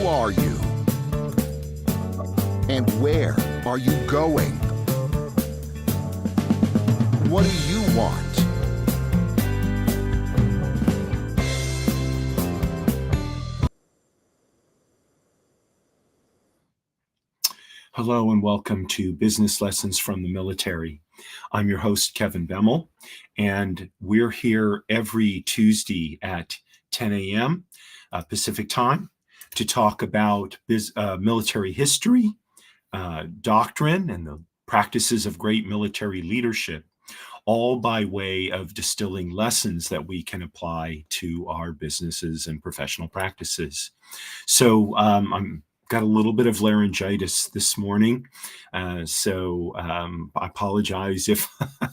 Who are you? And where are you going? What do you want? Hello and welcome to Business Lessons from the Military. I'm your host, Kevin Bemmel, and we're here every Tuesday at 10 a.m. Pacific time to talk about military history, doctrine, and the practices of great military leadership, all by way of distilling lessons that we can apply to our businesses and professional practices. So I'm got a little bit of laryngitis this morning, so I apologize if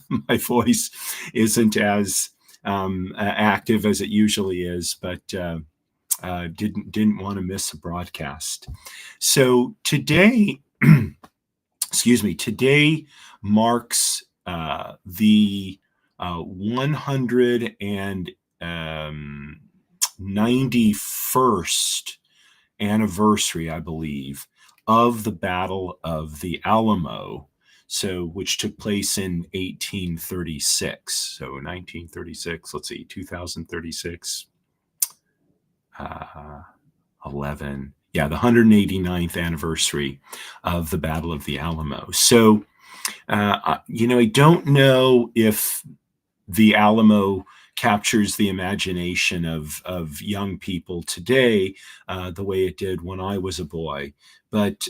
my voice isn't as active as it usually is, but didn't want to miss a broadcast. So today, today marks the 191st anniversary, I believe, of the Battle of the Alamo, which took place in 1836. So 1936, let's see, 2036, 11. Yeah, the 189th anniversary of the Battle of the Alamo. So, I don't know if the Alamo captures the imagination of young people today the way it did when I was a boy, but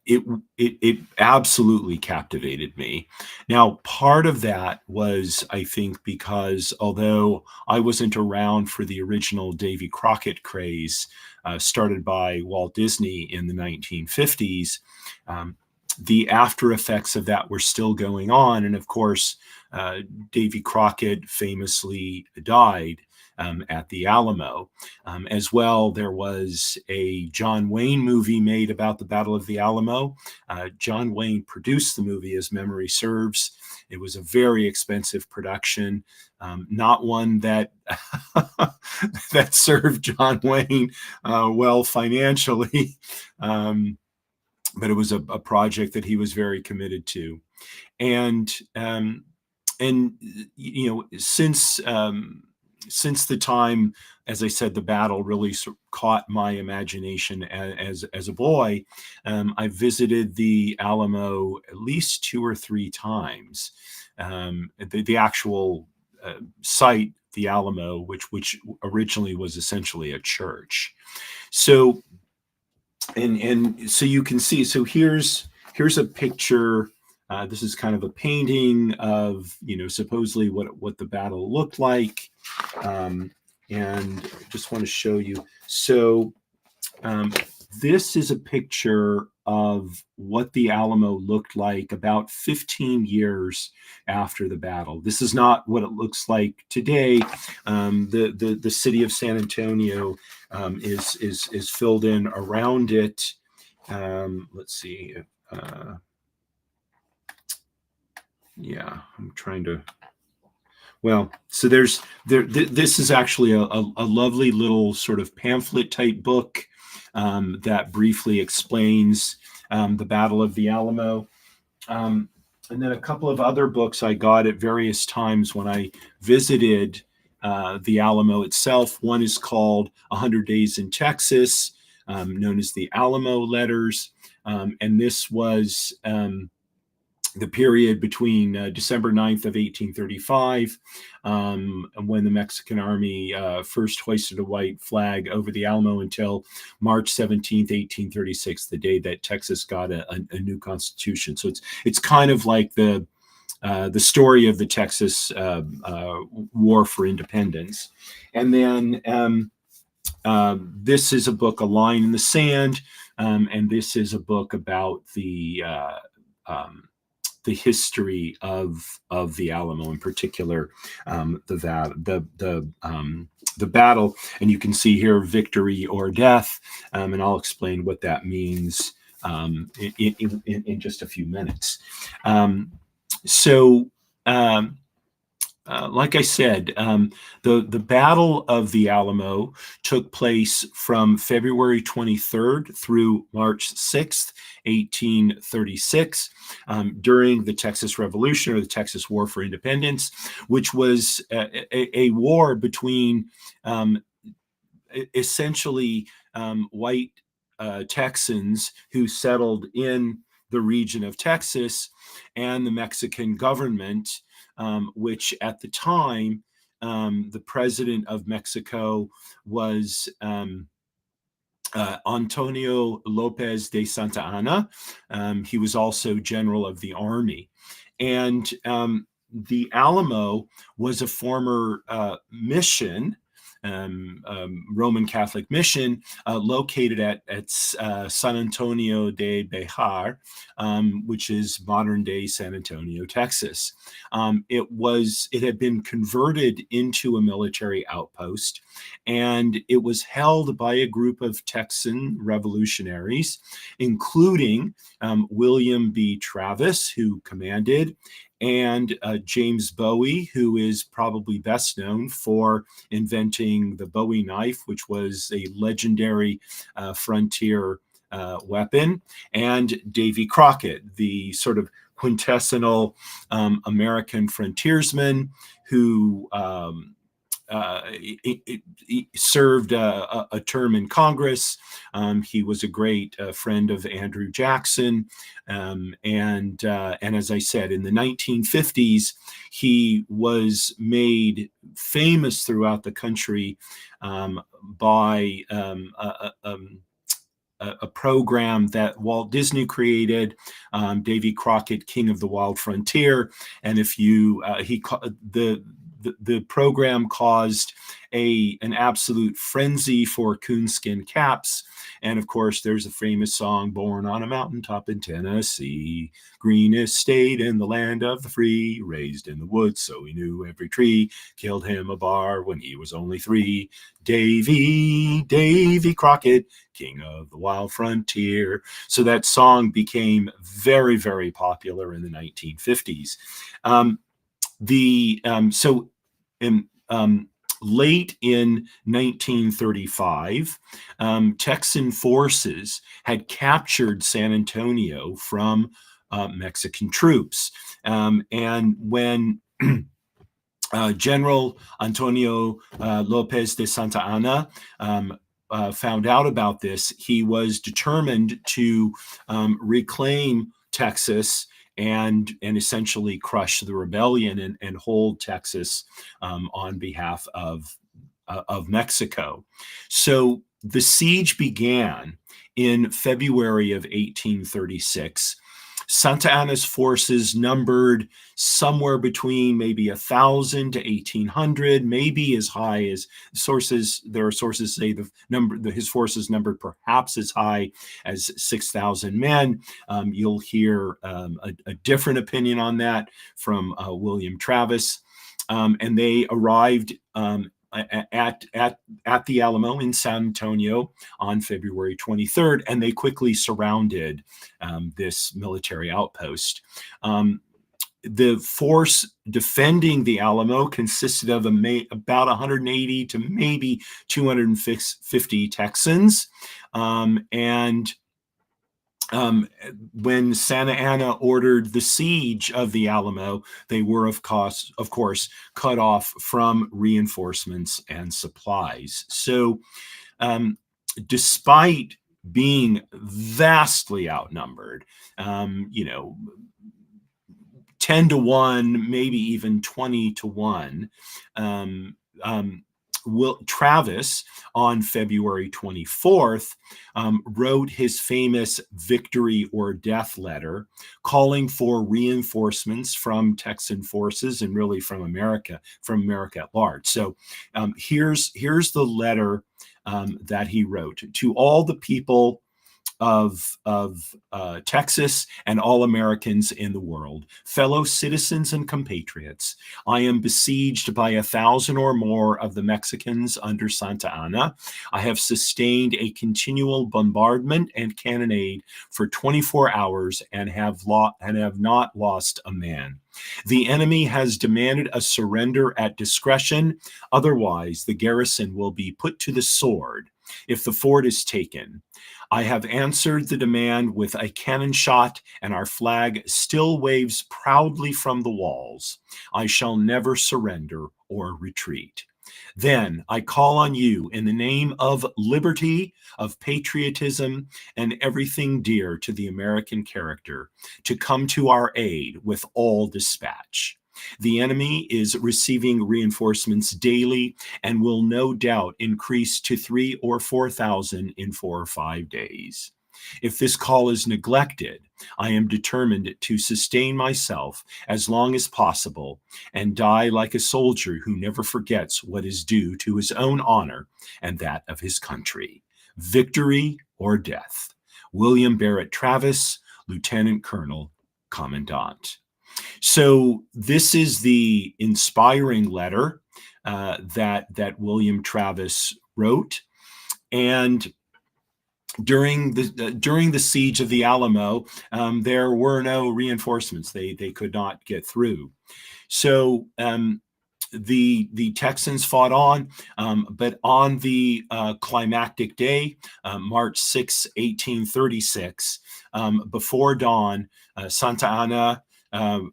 it absolutely captivated me. Now, part of that was, I think, because although I wasn't around for the original Davy Crockett craze started by Walt Disney in the 1950s, the after effects of that were still going on. And of course, Davy Crockett famously died at the Alamo. As well, there was a John Wayne movie made about the Battle of the Alamo. John Wayne produced the movie, as memory serves. It was a very expensive production, not one that that served John Wayne well financially. But it was a project that he was very committed to. And since the time, as I said, the battle really caught my imagination as a boy, I visited the Alamo at least 2 or 3 times. The actual site, the Alamo, which originally was essentially a church. So, and so you can see. So here's a picture. This is kind of a painting of, supposedly what the battle looked like. And I just want to show you. So this is a picture of what the Alamo looked like about 15 years after the battle. This is not what it looks like today. The city of San Antonio is filled in around it. Let's see. Yeah, I'm trying to. Well, so this is actually a lovely little sort of pamphlet type book that briefly explains the Battle of the Alamo. And then a couple of other books I got at various times when I visited the Alamo itself. One is called 100 Days in Texas, known as the Alamo Letters. And this was the period between December 9th of 1835, when the Mexican army first hoisted a white flag over the Alamo, until March 17th, 1836, the day that Texas got a new constitution. So it's kind of like the story of the Texas War for Independence. And then this is a book, A Line in the Sand, and this is a book about the history of the Alamo, in particular, the battle. And you can see here, victory or death, and I'll explain what that means in just a few minutes. So Like I said, the Battle of the Alamo took place from February 23rd through March 6th, 1836, during the Texas Revolution, or the Texas War for Independence, which was a war between um, essentially white Texans who settled in the region of Texas and the Mexican government, which at the time, the president of Mexico was Antonio Lopez de Santa Anna. He was also general of the army. And the Alamo was a former mission, Roman Catholic mission, located at San Antonio de Bejar, which is modern day San Antonio, Texas. It had been converted into a military outpost, and it was held by a group of Texan revolutionaries, including William B. Travis, who commanded, and James Bowie, who is probably best known for inventing the Bowie knife, which was a legendary frontier weapon, and Davy Crockett, the sort of quintessential American frontiersman who he served a term in Congress. He was a great friend of Andrew Jackson, and as I said, in the 1950s, he was made famous throughout the country by a program that Walt Disney created, Davy Crockett, King of the Wild Frontier. And if you, the program caused an absolute frenzy for coonskin caps. And of course, there's a famous song, "Born on a Mountaintop in Tennessee, greenest state in the land of the free, raised in the woods, so he knew every tree, killed him a bar when he was only 3. Davy Crockett, King of the Wild Frontier." So that song became very, very popular in the 1950s. Late in 1935, Texan forces had captured San Antonio from Mexican troops. And when General Antonio Lopez de Santa Anna found out about this, he was determined to reclaim Texas and essentially crush the rebellion and hold Texas on behalf of Mexico. So the siege began in February of 1836. Santa Anna's forces numbered somewhere between maybe 1,000 to 1,800, maybe as high as there are sources say his forces numbered perhaps as high as 6,000 men. You'll hear a different opinion on that from William Travis. And they arrived at the Alamo in San Antonio on February 23rd, and they quickly surrounded this military outpost. The force defending the Alamo consisted of about 180 to maybe 250 Texans, and when Santa Anna ordered the siege of the Alamo, they were, of course, cut off from reinforcements and supplies. So, despite being vastly outnumbered, 10 to 1, maybe even 20 to 1, Travis, on February 24th, wrote his famous victory or death letter, calling for reinforcements from Texan forces and really from America at large. So here's the letter that he wrote: "To all the people of Texas and all Americans in the world, fellow citizens and compatriots. I am besieged by 1,000 or more of the Mexicans under Santa Anna. I have sustained a continual bombardment and cannonade for 24 hours and have not lost a man. The enemy has demanded a surrender at discretion. Otherwise, the garrison will be put to the sword if the fort is taken. I have answered the demand with a cannon shot, and our flag still waves proudly from the walls. I shall never surrender or retreat. Then I call on you in the name of liberty, of patriotism, and everything dear to the American character to come to our aid with all dispatch. The enemy is receiving reinforcements daily and will no doubt increase to 3,000 or 4,000 in 4 or 5 days. If this call is neglected, I am determined to sustain myself as long as possible and die like a soldier who never forgets what is due to his own honor and that of his country. Victory or death. William Barrett Travis, Lieutenant Colonel, Commandant. So this is the inspiring letter that William Travis wrote, and during the siege of the Alamo, there were no reinforcements. They could not get through. So the Texans fought on, but on the climactic day, March 6, 1836, before dawn, Santa Anna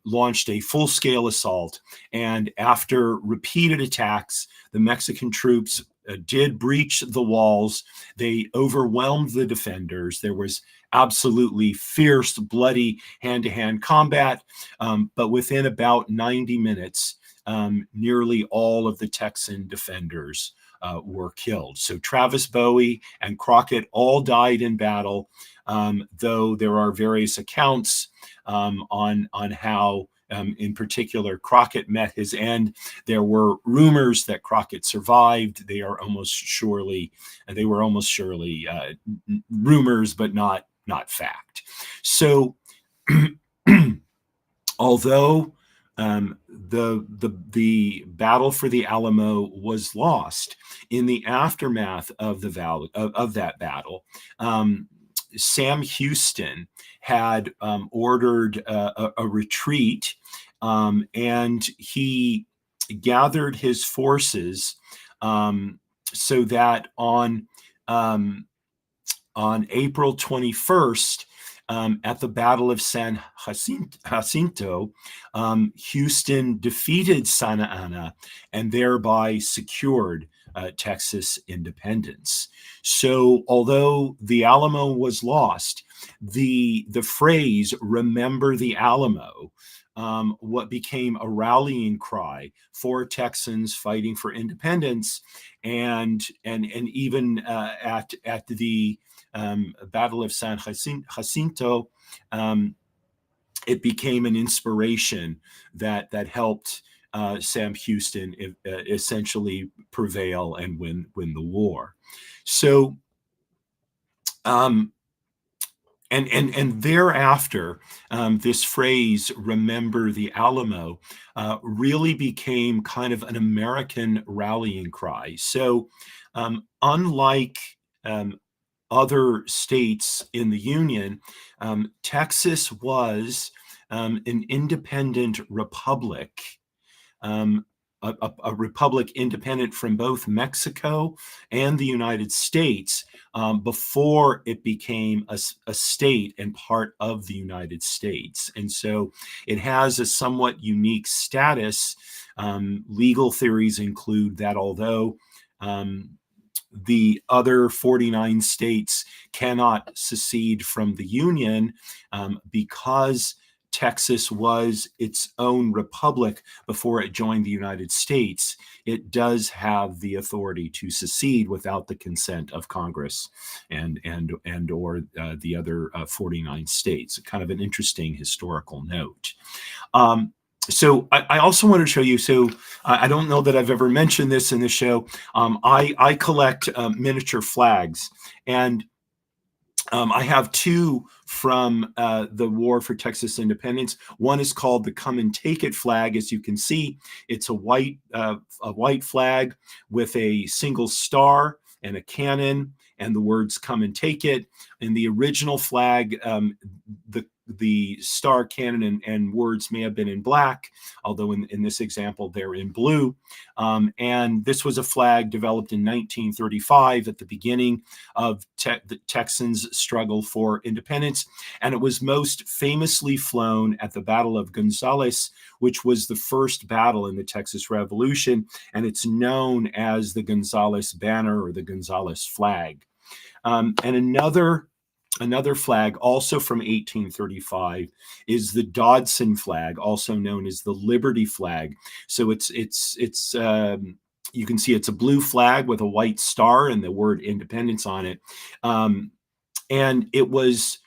launched a full-scale assault, and after repeated attacks, the Mexican troops did breach the walls. They overwhelmed the defenders. There was absolutely fierce, bloody hand-to-hand combat, but within about 90 minutes, nearly all of the Texan defenders were killed. So Travis Bowie and Crockett all died in battle, though there are various accounts on how, in particular, Crockett met his end. There were rumors that Crockett survived. They were almost surely rumors, but not fact. So, although the battle for the Alamo was lost, in the aftermath of that battle, Sam Houston had ordered a retreat, and he gathered his forces so that on April 21st, at the Battle of San Jacinto, Houston defeated Santa Anna and thereby secured Texas independence. So although the Alamo was lost, the phrase "Remember the Alamo," what became a rallying cry for Texans fighting for independence, and even at the Battle of San Jacinto, it became an inspiration that helped Sam Houston essentially prevail and win the war. So, and thereafter, this phrase "Remember the Alamo" really became kind of an American rallying cry. So, unlike other states in the Union, Texas was an independent republic, a republic independent from both Mexico and the United States, before it became a state and part of the United States. And so it has a somewhat unique status. Legal theories include that although the other 49 states cannot secede from the Union, because Texas was its own republic before it joined the United States, it does have the authority to secede without the consent of Congress and or the other 49 states. Kind of an interesting historical note. So I also want to show you, so I don't know that I've ever mentioned this in the show. I collect miniature flags, and I have two from the War for Texas Independence. One is called the "Come and Take It" flag. As you can see, it's a white flag with a single star and a cannon, and the words "Come and Take It." In the original flag, the star, cannon, and words may have been in black, although in this example they're in blue. And this was a flag developed in 1935 at the beginning of the Texans' struggle for independence, and it was most famously flown at the Battle of Gonzales, which was the first battle in the Texas Revolution, and it's known as the Gonzales banner or the Gonzales flag. And another flag, also from 1835, is the Dodson flag, also known as the Liberty flag. So it's you can see it's a blue flag with a white star and the word independence on it. And it was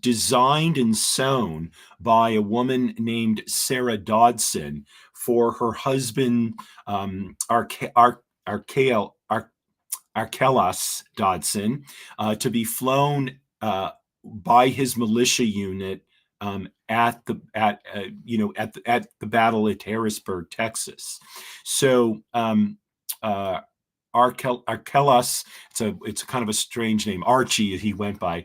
designed and sewn by a woman named Sarah Dodson for her husband, Archelaus Dodson, to be flown by his militia unit at the battle at Harrisburg, Texas. So Archelaus, it's a kind of a strange name. Archie, he went by.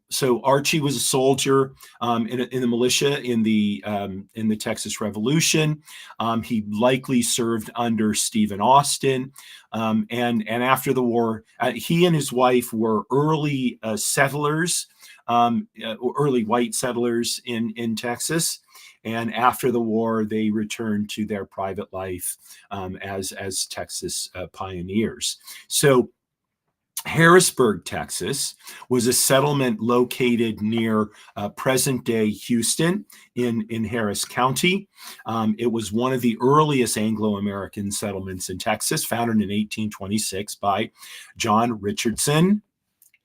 So Archie was a soldier in the militia in the Texas Revolution. He likely served under Stephen Austin, and after the war, he and his wife were early settlers, early white settlers in Texas. And after the war, they returned to their private life as Texas pioneers. So Harrisburg, Texas, was a settlement located near present-day Houston in Harris County. It was one of the earliest Anglo-American settlements in Texas, founded in 1826 by John Richardson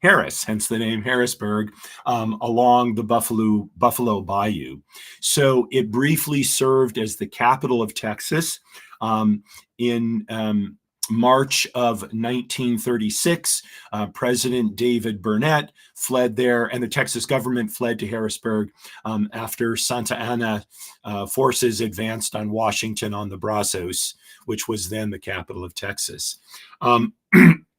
Harris, hence the name Harrisburg, along the Buffalo Bayou. So it briefly served as the capital of Texas. In March of 1936, President David Burnett fled there, and the Texas government fled to Harrisburg after Santa Anna forces advanced on Washington on the Brazos, which was then the capital of Texas.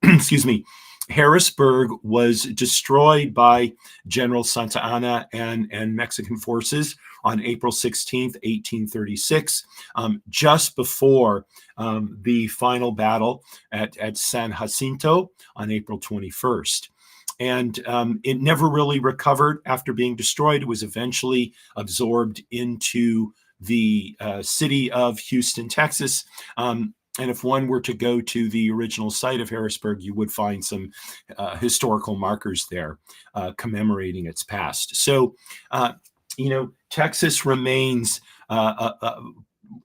Excuse me. Harrisburg was destroyed by General Santa Anna and Mexican forces on April 16th, 1836, just before the final battle at San Jacinto on April 21st. And it never really recovered after being destroyed. It was eventually absorbed into the city of Houston, Texas. And if one were to go to the original site of Harrisburg, you would find some historical markers there commemorating its past. So, Texas remains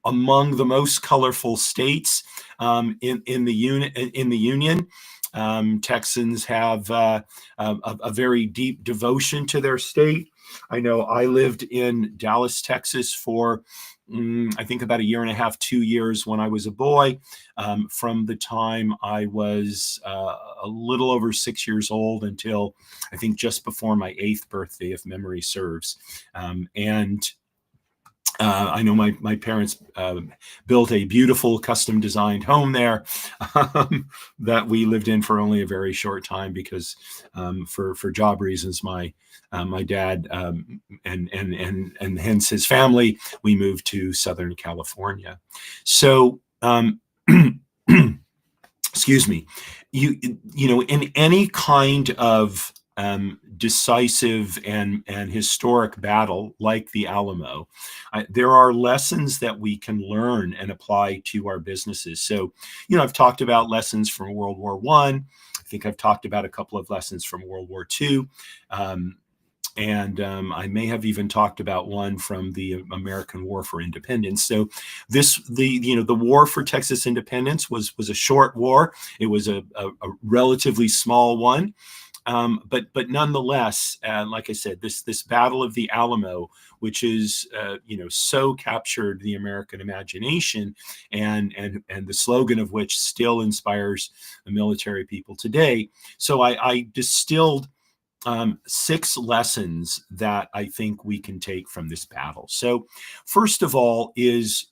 among the most colorful states in the Union. Texans have a very deep devotion to their state. I know I lived in Dallas, Texas for I think about 1.5 to 2 years when I was a boy, from the time I was a little over 6 years old until I think just before my 8th birthday, if memory serves. I know my parents built a beautiful custom designed home there that we lived in for only a very short time because for job reasons, my dad and hence his family, we moved to Southern California. So excuse me, in any kind of decisive and historic battle like the Alamo, there are lessons that we can learn and apply to our businesses. So, I've talked about lessons from World War I. I think I've talked about a couple of lessons from World War II. And I may have even talked about one from the American War for Independence. So the War for Texas Independence was a short war. It was a relatively small one. But nonetheless, like I said, this Battle of the Alamo, which is so captured the American imagination, and the slogan of which still inspires the military people today. So I distilled 6 lessons that I think we can take from this battle. So, first of all, is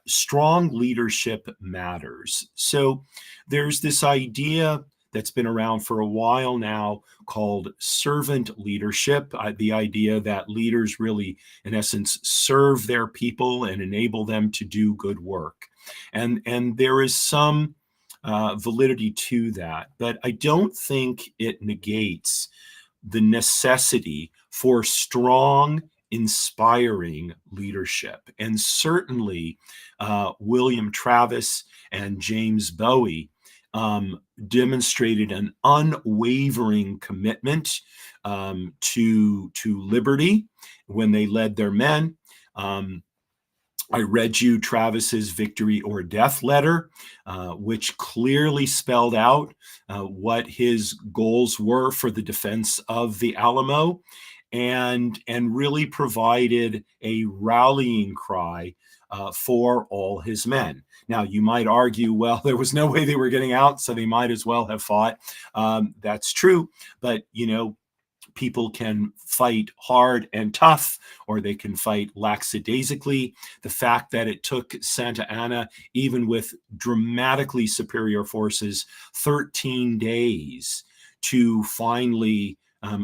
strong leadership matters. So, there's this idea that's been around for a while now called servant leadership. The idea that leaders really, in essence, serve their people and enable them to do good work. And there is some validity to that, but I don't think it negates the necessity for strong, inspiring leadership. And certainly, William Travis and James Bowie demonstrated an unwavering commitment to liberty when they led their men. I read you Travis's Victory or Death letter, which clearly spelled out what his goals were for the defense of the Alamo, and really provided a rallying cry for all his men. Now, you might argue, well, there was no way they were getting out, so they might as well have fought. That's true, but people can fight hard and tough, or they can fight lackadaisically. The fact that it took Santa Anna, even with dramatically superior forces, 13 days to finally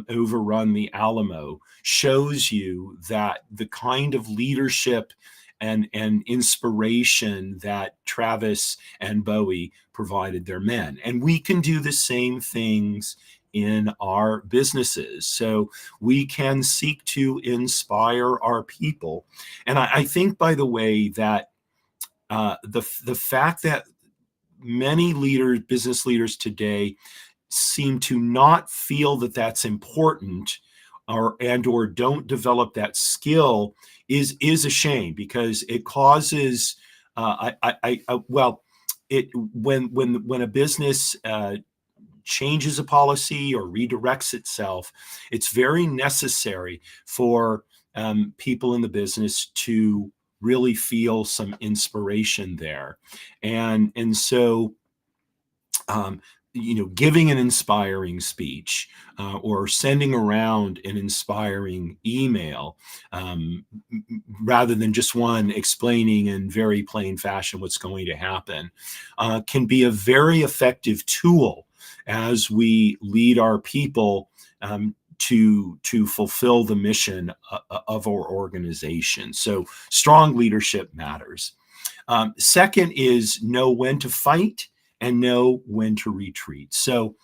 overrun the Alamo shows you that the kind of leadership and inspiration that Travis and Bowie provided their men. And we can do the same things in our businesses. So we can seek to inspire our people. And I think, by the way, that the fact that many leaders, business leaders today, seem to not feel that that's important, or don't develop that skill is a shame, because it causes when a business changes a policy or redirects itself, it's very necessary for people in the business to really feel some inspiration there. And so giving an inspiring speech or sending around an inspiring email, rather than just one explaining in very plain fashion what's going to happen, can be a very effective tool as we lead our people to fulfill the mission of our organization. So strong leadership matters. Second is know when to fight and know when to retreat. So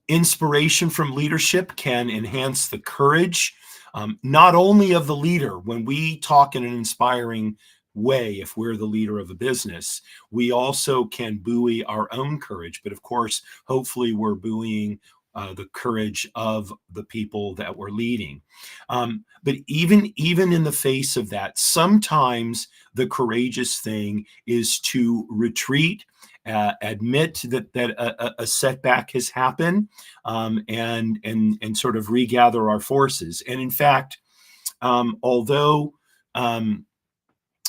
inspiration from leadership can enhance the courage, not only of the leader. When we talk in an inspiring way, if we're the leader of a business, we also can buoy our own courage. But of course, hopefully we're buoying the courage of the people that we're leading. But even in the face of that, sometimes the courageous thing is to retreat, admit that a setback has happened, and sort of regather our forces. And in fact, although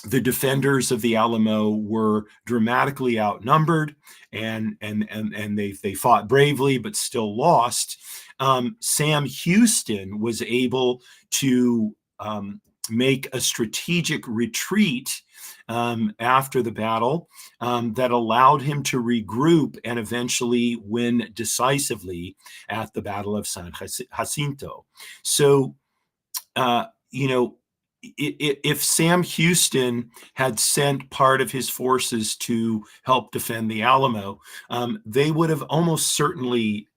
the defenders of the Alamo were dramatically outnumbered, and they fought bravely but still lost, Sam Houston was able to make a strategic retreat after the battle that allowed him to regroup and eventually win decisively at the Battle of San Jacinto. So, if Sam Houston had sent part of his forces to help defend the Alamo, they would have almost certainly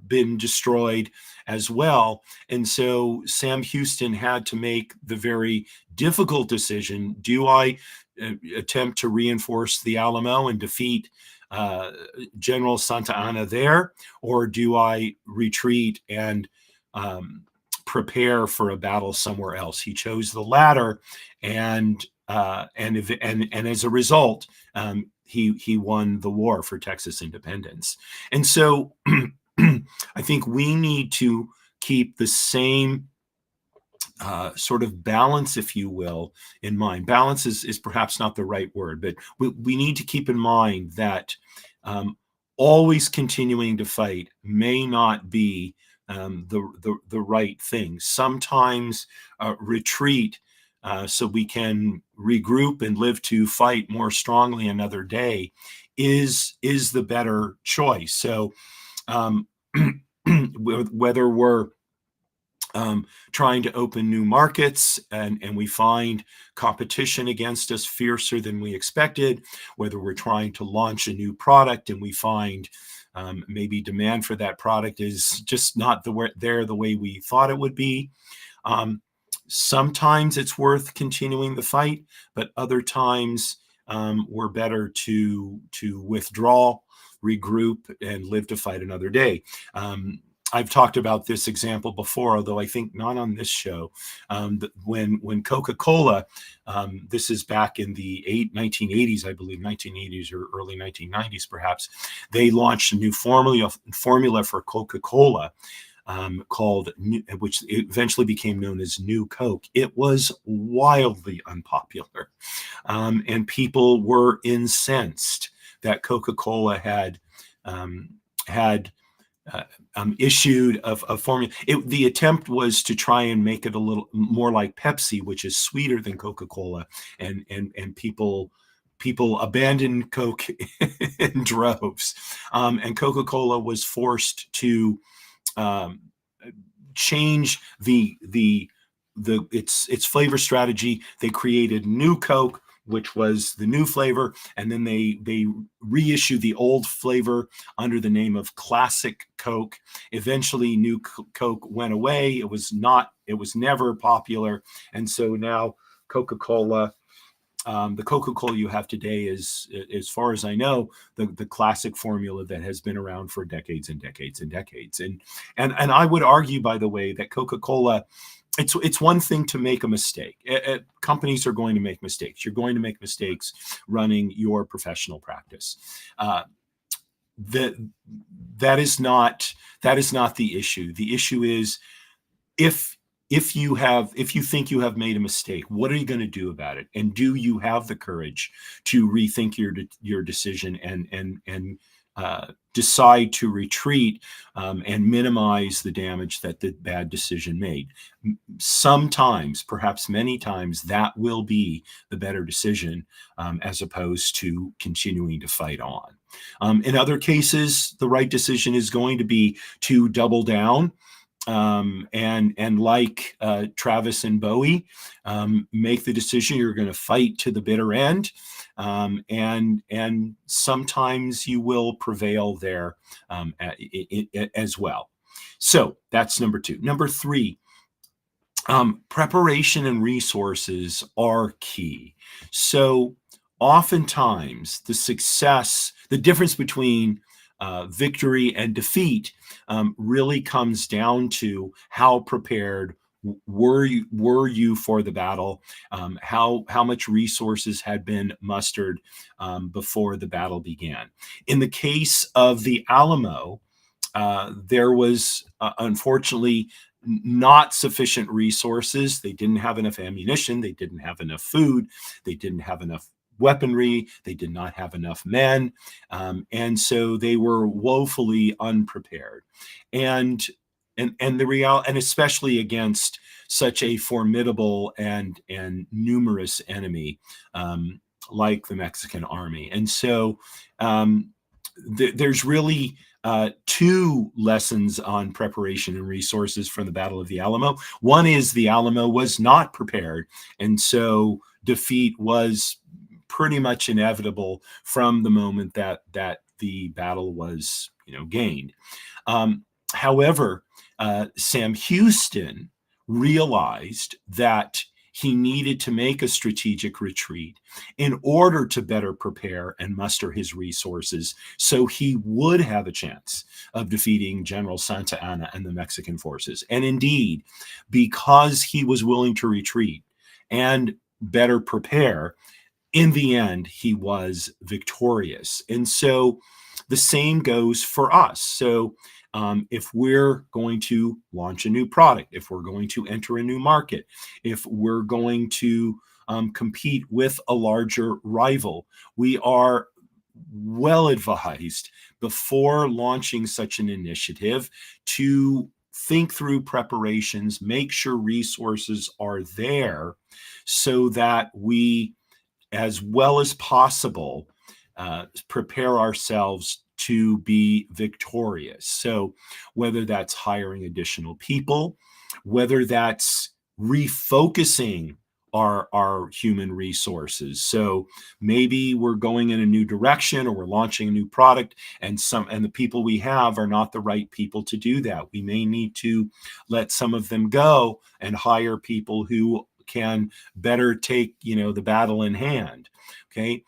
been destroyed as well. And so Sam Houston had to make the very difficult decision: do I attempt to reinforce the Alamo and defeat General Santa Anna there, or do I retreat and prepare for a battle somewhere else? He chose the latter, and as a result, he won the war for Texas independence. And so I think we need to keep the same sort of balance, if you will, in mind. Balance is perhaps not the right word, but we need to keep in mind that um, always continuing to fight may not be the right thing. Sometimes retreat so we can regroup and live to fight more strongly another day is the better choice. So um, whether we're trying to open new markets and we find competition against us fiercer than we expected, whether we're trying to launch a new product and we find maybe demand for that product is just not the way we thought it would be. Um, Sometimes it's worth continuing the fight, but other times we're better to withdraw, regroup, and live to fight another day. I've talked about this example before, although I think not on this show. When Coca-Cola, this is back in the 1980s, I believe, 1980s or early 1990s, perhaps, they launched a new formula for Coca-Cola called, which eventually became known as New Coke. It was wildly unpopular, and people were incensed that Coca-Cola had issued a formula. The attempt was to try and make it a little more like Pepsi, which is sweeter than Coca-Cola, and people abandoned Coke in droves, and Coca-Cola was forced to um, change its flavor strategy. They created New Coke, which was the new flavor, and then they reissued the old flavor under the name of Classic Coke. Eventually, New Coke went away. It was never popular, and so now Coca-Cola. The Coca-Cola you have today is, as far as I know, the classic formula that has been around for decades and decades and decades. And I would argue, by the way, that Coca-Cola, it's one thing to make a mistake. Companies are going to make mistakes. You're going to make mistakes running your professional practice. That that is not the issue. The issue is if if you think you have made a mistake, what are you going to do about it? And do you have the courage to rethink your decision and decide to retreat and minimize the damage that the bad decision made? Sometimes, perhaps many times, that will be the better decision as opposed to continuing to fight on. In other cases, the right decision is going to be to double down and like Travis and Bowie, make the decision you're going to fight to the bitter end, and sometimes you will prevail there as well. So that's number two. Number three, preparation and resources are key. So oftentimes the difference between victory and defeat really comes down to how prepared were you for the battle, how much resources had been mustered before the battle began. In the case of the Alamo, there was unfortunately not sufficient resources. They didn't have enough ammunition. They didn't have enough food. They didn't have enough weaponry. They did not have enough men. And so they were woefully unprepared. And especially against such a formidable and numerous enemy like the Mexican army. And so there's really two lessons on preparation and resources from the Battle of the Alamo. One is the Alamo was not prepared, and so defeat was pretty much inevitable from the moment that the battle was gained. However, Sam Houston realized that he needed to make a strategic retreat in order to better prepare and muster his resources so he would have a chance of defeating General Santa Anna and the Mexican forces. And indeed, because he was willing to retreat and better prepare, in the end, he was victorious. And so the same goes for us. So if we're going to launch a new product, if we're going to enter a new market, if we're going to compete with a larger rival, we are well advised before launching such an initiative to think through preparations, make sure resources are there so that we, as well as possible, prepare ourselves to be victorious. So whether that's hiring additional people, whether that's refocusing our human resources. So maybe we're going in a new direction, or we're launching a new product, and the people we have are not the right people to do that. We may need to let some of them go and hire people who can better take, the battle in hand. Okay.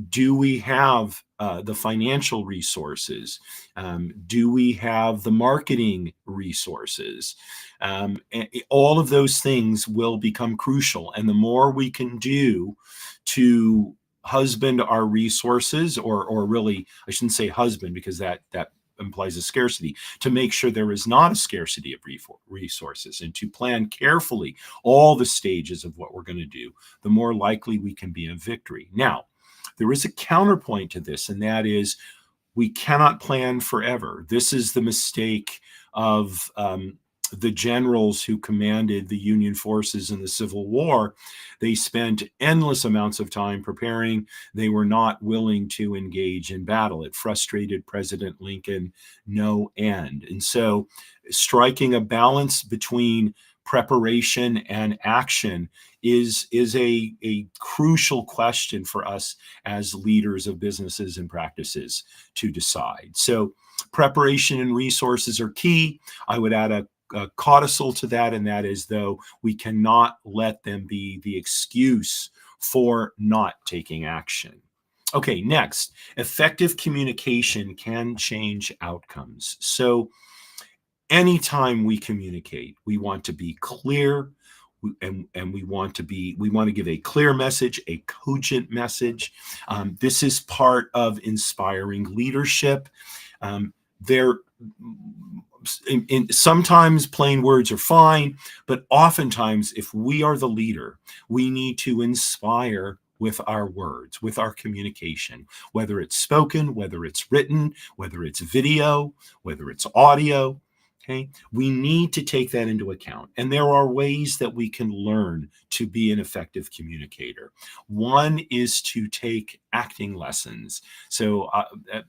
Do we have the financial resources? Do we have the marketing resources? All of those things will become crucial. And the more we can do to husband our resources, or really, I shouldn't say husband, because that implies a scarcity, to make sure there is not a scarcity of resources, and to plan carefully all the stages of what we're going to do, the more likely we can be in victory. Now, there is a counterpoint to this, and that is we cannot plan forever. This is the mistake of the generals who commanded the Union forces in the Civil War. They spent endless amounts of time preparing. They were not willing to engage in battle. It frustrated President Lincoln no end. And so striking a balance between preparation and action is a crucial question for us as leaders of businesses and practices to decide. So preparation and resources are key. I would add a codicil to that, and that is, though, we cannot let them be the excuse for not taking action. Okay, next, effective communication can change outcomes. So anytime we communicate, we want to be clear, and we want to give a clear message, a cogent message. This is part of inspiring leadership. Sometimes plain words are fine, but oftentimes, if we are the leader, we need to inspire with our words, with our communication, whether it's spoken, whether it's written, whether it's video, whether it's audio. Okay, we need to take that into account. And there are ways that we can learn to be an effective communicator. One is to take acting lessons. So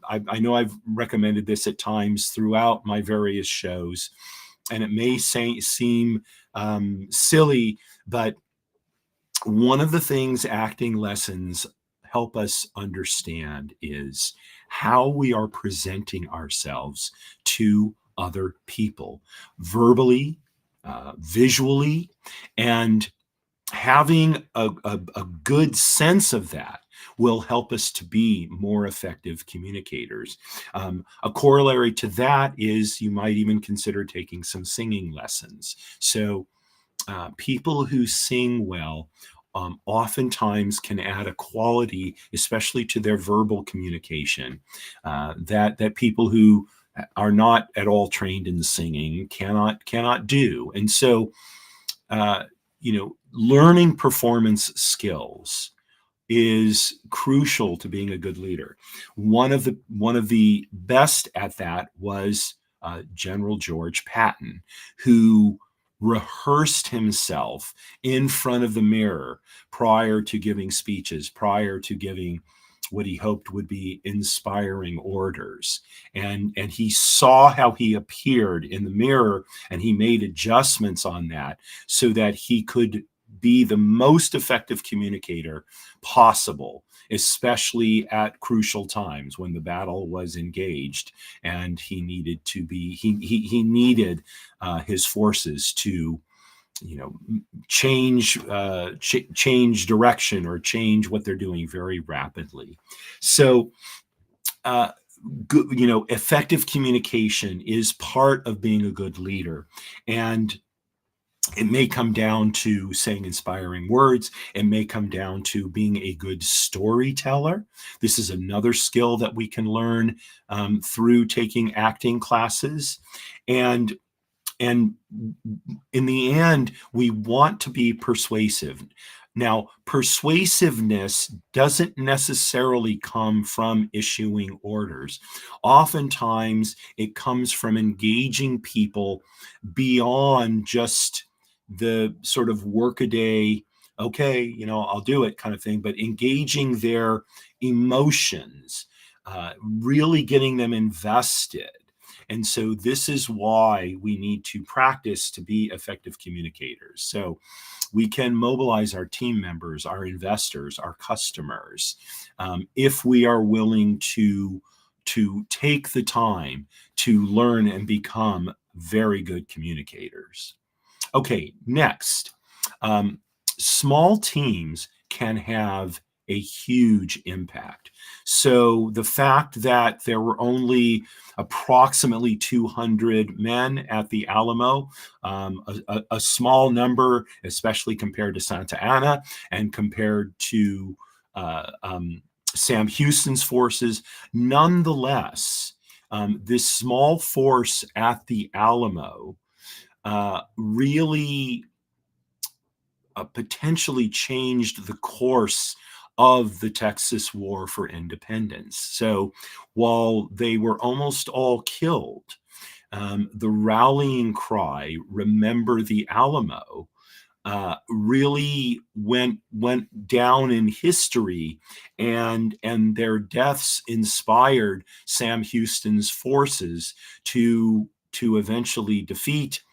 I know I've recommended this at times throughout my various shows, and it may seem silly, but one of the things acting lessons help us understand is how we are presenting ourselves to other people, verbally, visually, and having a good sense of that will help us to be more effective communicators. A corollary to that is you might even consider taking some singing lessons. So people who sing well oftentimes can add a quality, especially to their verbal communication, that people who are not at all trained in singing cannot do. And so, learning performance skills is crucial to being a good leader. One of the best at that was General George Patton, who rehearsed himself in front of the mirror prior to giving speeches, prior to giving what he hoped would be inspiring orders. And he saw how he appeared in the mirror, and he made adjustments on that so that he could be the most effective communicator possible, especially at crucial times when the battle was engaged and he needed his forces to change direction or change what they're doing very rapidly. So effective communication is part of being a good leader. And It may come down to saying inspiring words. It may come down to being a good storyteller. This is another skill that we can learn through taking acting classes. And and in the end, we want to be persuasive. Now, persuasiveness doesn't necessarily come from issuing orders. Oftentimes, it comes from engaging people beyond just the sort of workaday, okay, I'll do it kind of thing, but engaging their emotions, really getting them invested. And so this is why we need to practice to be effective communicators. So we can mobilize our team members, our investors, our customers, if we are willing to take the time to learn and become very good communicators. Okay, next, small teams can have a huge impact. So the fact that there were only approximately 200 men at the Alamo, a small number, especially compared to Santa Ana and compared to Sam Houston's forces. Nonetheless, this small force at the Alamo really potentially changed the course of the Texas War for Independence. So while they were almost all killed, the rallying cry, "Remember the Alamo," really went down in history, and their deaths inspired Sam Houston's forces to eventually defeat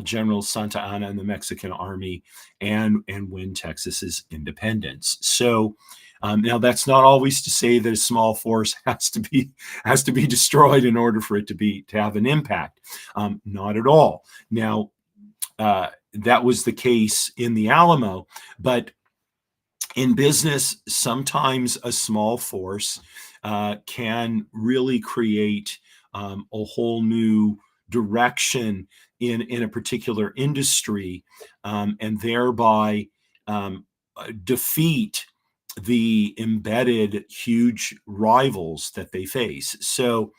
General Santa Anna and the Mexican army and win Texas's independence. So now that's not always to say that a small force has to be destroyed in order for it to have an impact. Not at all. Now that was the case in the Alamo, but in business, sometimes a small force can really create a whole new direction in a particular industry, and thereby defeat the embedded huge rivals that they face. So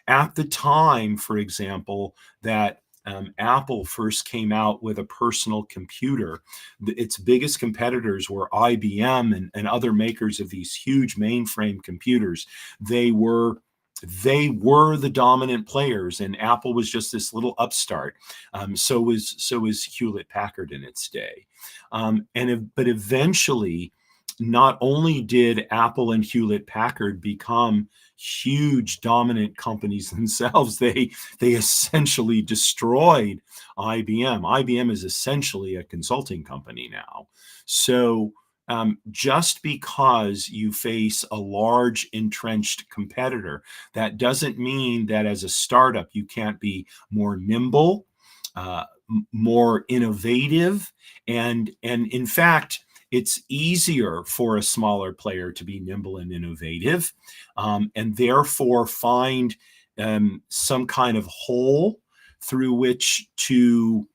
at the time, for example, that Apple first came out with a personal computer, its biggest competitors were IBM and other makers of these huge mainframe computers. They were the dominant players, and Apple was just this little upstart. So was Hewlett Packard in its day, but eventually, not only did Apple and Hewlett Packard become huge dominant companies themselves, they essentially destroyed IBM. IBM is essentially a consulting company now. So just because you face a large entrenched competitor, that doesn't mean that as a startup you can't be more nimble, more innovative, and in fact, it's easier for a smaller player to be nimble and innovative, and therefore find some kind of hole through which to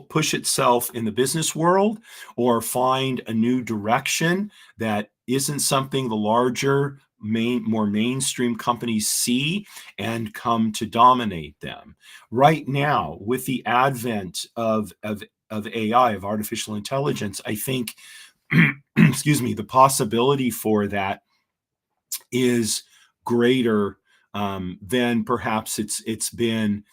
push itself in the business world, or find a new direction that isn't something the larger, more mainstream companies see and come to dominate them. Right now, with the advent of AI, of artificial intelligence, I think, excuse me, the possibility for that is greater than perhaps it's been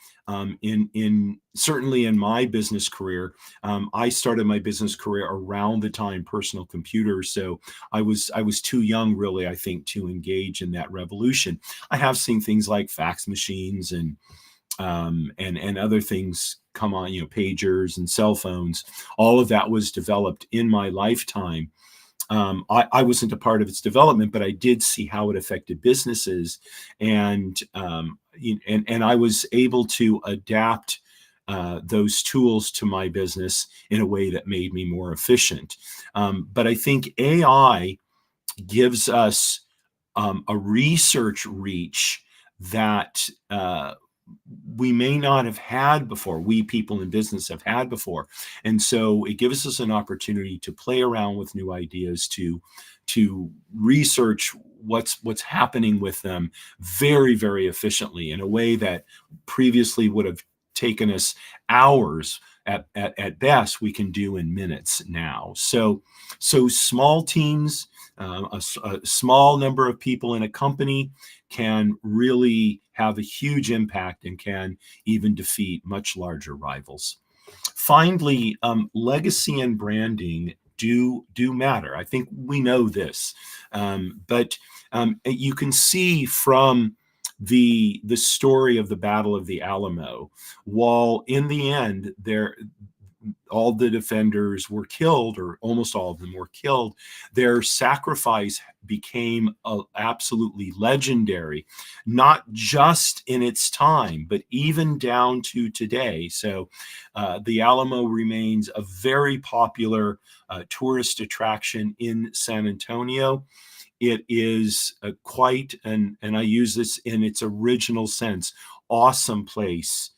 in certainly in my business career. I started my business career around the time personal computers, so I was too young, really, I think, to engage in that revolution. I have seen things like fax machines and other things come on, pagers and cell phones. All of that was developed in my lifetime. I wasn't a part of its development, but I did see how it affected businesses, and I was able to adapt those tools to my business in a way that made me more efficient. But I think AI gives us a research reach that we may not have had before, we people in business have had before. And so it gives us an opportunity to play around with new ideas, to research what's happening with them very, very efficiently in a way that previously would have taken us hours. At best, we can do in minutes now. So small teams, a small number of people in a company can really have a huge impact and can even defeat much larger rivals. Finally, legacy and branding do matter. I think we know this, but you can see from the story of the Battle of the Alamo, while in the end all the defenders were killed, or almost all of them were killed, their sacrifice became absolutely legendary, not just in its time, but even down to today. So the Alamo remains a very popular tourist attraction in San Antonio. It is quite, and I use this in its original sense, awesome place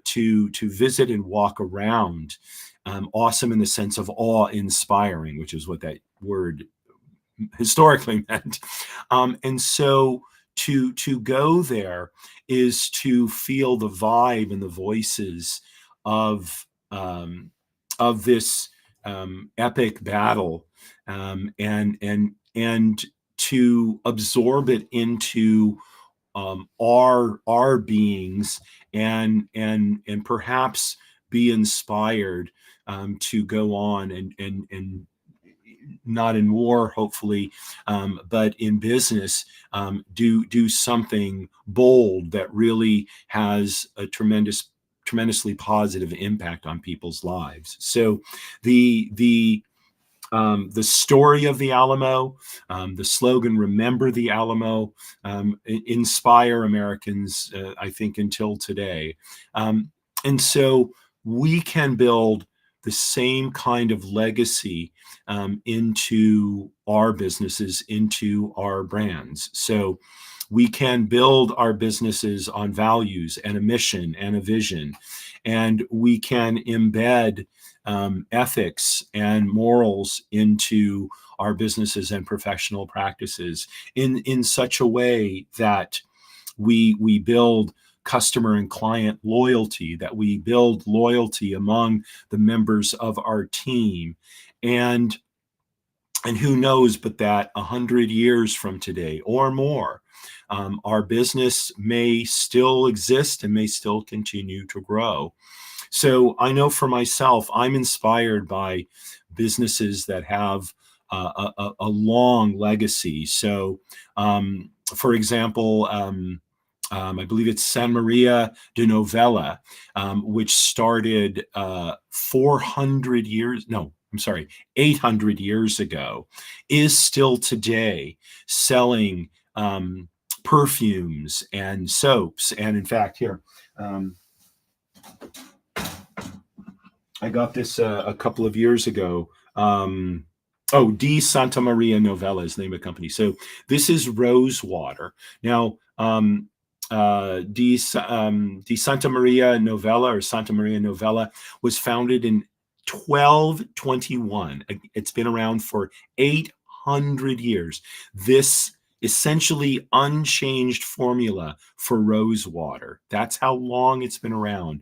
to visit and walk around. Awesome in the sense of awe-inspiring, which is what that word historically meant. And so to go there is to feel the vibe and the voices of this epic battle, and to absorb it into our beings, and perhaps be inspired to go on and not in war, hopefully, but in business, do something bold that really has a tremendously positive impact on people's lives. So the story of the Alamo, the slogan "Remember the Alamo," inspire Americans, I think, until today. And so we can build the same kind of legacy into our businesses, into our brands. So we can build our businesses on values and a mission and a vision, and we can embed ethics and morals into our businesses and professional practices in such a way that we build customer and client loyalty, that we build loyalty among the members of our team. And who knows but that 100 years from today or more, our business may still exist and may still continue to grow. So I know for myself, I'm inspired by businesses that have a long legacy. So, for example, I believe it's San Maria de Novella, which started 400 years, no, I'm sorry, 800 years ago, is still today selling perfumes and soaps. And in fact, here, I got this a couple of years ago. Di Santa Maria Novella is the name of the company. So this is rose water. Now, Di Santa Maria Novella, or Santa Maria Novella, was founded in 1221. It's been around for 800 years. This essentially unchanged formula for rose water. That's how long it's been around.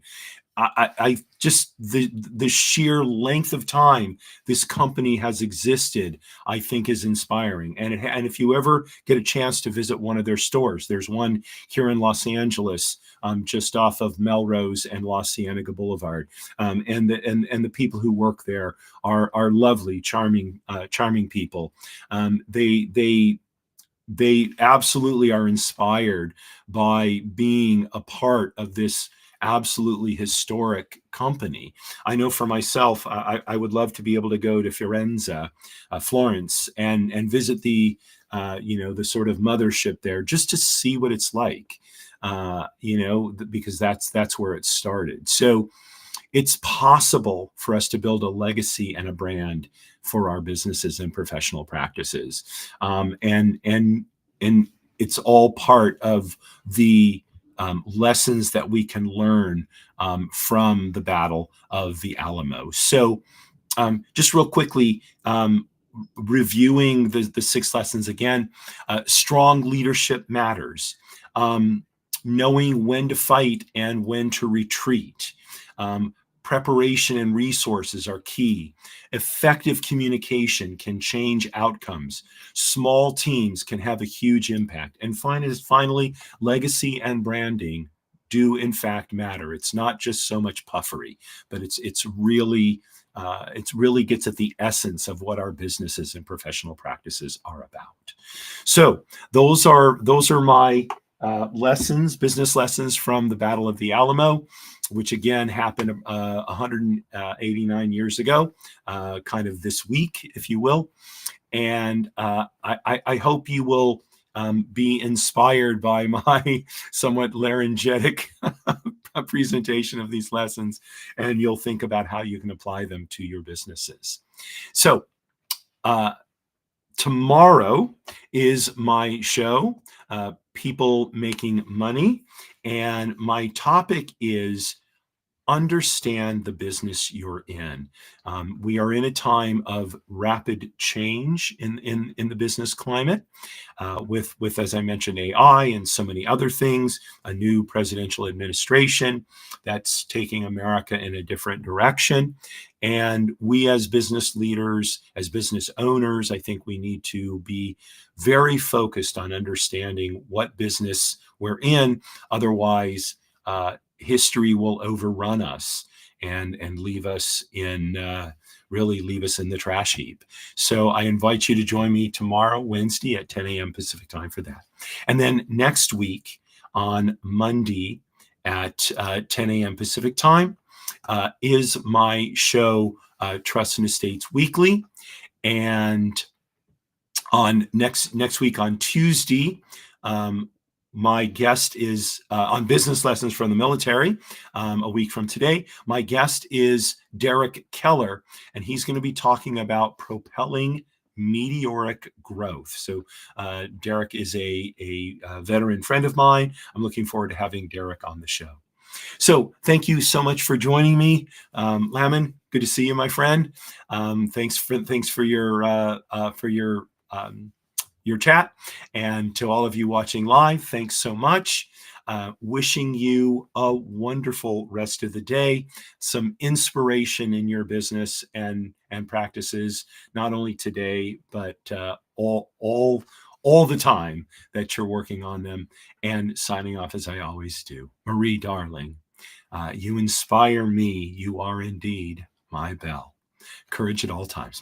I just, the sheer length of time this company has existed, I think, is inspiring. And if you ever get a chance to visit one of their stores, there's one here in Los Angeles, just off of Melrose and La Cienega Boulevard, and the people who work there are lovely, charming people. They absolutely are inspired by being a part of this absolutely historic company. I know for myself, I would love to be able to go to Florence, and visit the sort of mothership there, just to see what it's like, because that's where it started. So it's possible for us to build a legacy and a brand for our businesses and professional practices, and it's all part of the lessons that we can learn from the Battle of the Alamo. So just real quickly, reviewing the 6 lessons again. Strong leadership matters. Knowing when to fight and when to retreat. Preparation and resources are key. Effective communication can change outcomes. Small teams can have a huge impact. And finally, legacy and branding do in fact matter. It's not just so much puffery, but it's really gets at the essence of what our businesses and professional practices are about. So those are my lessons, business lessons from the Battle of the Alamo, which again happened 189 years ago, kind of this week, if you will. And I hope you will be inspired by my somewhat laryngetic presentation of these lessons, and you'll think about how you can apply them to your businesses. So tomorrow is my show, People Making Money, and my topic is understand the business you're in. We are in a time of rapid change in the business climate, with, as I mentioned, AI and so many other things, a new presidential administration that's taking America in a different direction. And we as business leaders, as business owners, I think we need to be very focused on understanding what business we're in. Otherwise, history will overrun us and leave us in leave us in the trash heap. So I invite you to join me tomorrow, Wednesday at 10 a.m. Pacific time for that. And then next week on Monday at 10 a.m. Pacific time is my show, Trust and Estates Weekly. And on next week on Tuesday, my guest is on Business Lessons from the Military, a week from today. My guest is Derek Keller, and he's going to be talking about propelling meteoric growth. So Derek is a veteran friend of mine. I'm looking forward to having Derek on the show. So thank you so much for joining me. Lamon, good to see you, my friend. Thanks for your chat. And to all of you watching live, thanks so much. Wishing you a wonderful rest of the day, some inspiration in your business and practices, not only today, but all the time that you're working on them. And signing off as I always do. Marie, darling, you inspire me. You are indeed my bell. Courage at all times.